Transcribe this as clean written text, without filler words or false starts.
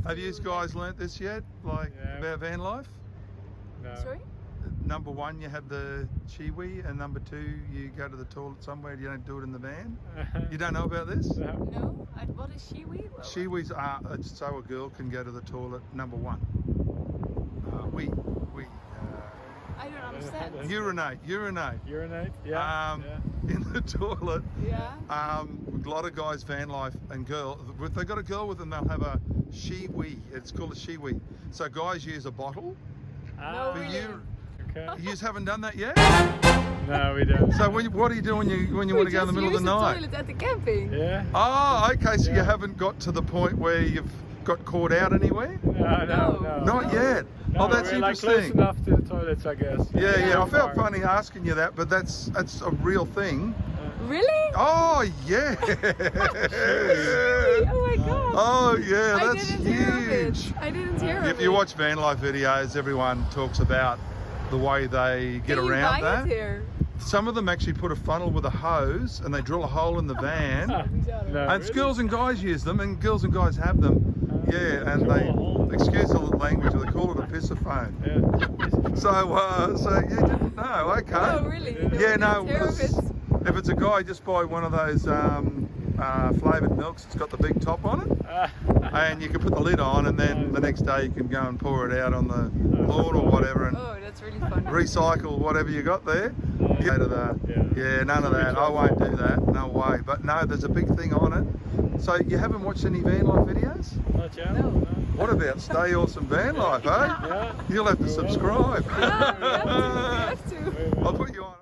Have you guys learnt this yet? Like about van life? No. Sorry? Number one, you have the SHEWEE, and number two, you go to the toilet somewhere. You don't do it in the van. You don't know about this? No. No? What is SHEWEE? SHEWEE's are so a girl can go to the toilet. Number one. We I don't understand. urinate. Urinate? Yeah. In the toilet. Yeah. A lot of guys, van life and girl, if they got a girl with them, they'll have a SHEWEE. It's called a SHEWEE. So guys use a bottle. No, For really? you, Okay. you just haven't done that yet. No, we don't. So what do you do when you want to go in the middle of the night? Toilet at the camping. Yeah. Oh, okay. So you Yeah. haven't got to the point where you've got caught out anywhere. No. Not yet. No, Oh, that's we're like interesting. close enough to the toilets, I guess. Yeah. I felt Far. funny asking you that, but that's a real thing. Really? Oh yeah. Oh my god. Oh yeah, I that's didn't hear of huge. it. I didn't hear of it. If you watch van life videos, everyone talks about the way they get Can you around buy that. it here? Some of them actually put a funnel with a hose and they drill a hole in the van. No, And really? girls and guys use them, and girls and guys have them. Yeah, and they, excuse the language, they call it a pissophone. Yeah. So you didn't know, okay. Oh really? Yeah, no, I didn't hear of it. if it's a guy, just buy one of those flavoured milks. It's got the big top on it, and you can put the lid on, and then the next day you can go and pour it out on the lawn or whatever, and Oh, that's really fun. recycle whatever you got there. Go to none of that. I won't do that. No way. But no, there's a big thing on it. So you haven't watched any van life videos? Not yet. No. What about Stay Awesome Van Life, eh? Yeah. You'll have to subscribe. Yeah, we have to. I'll put you on.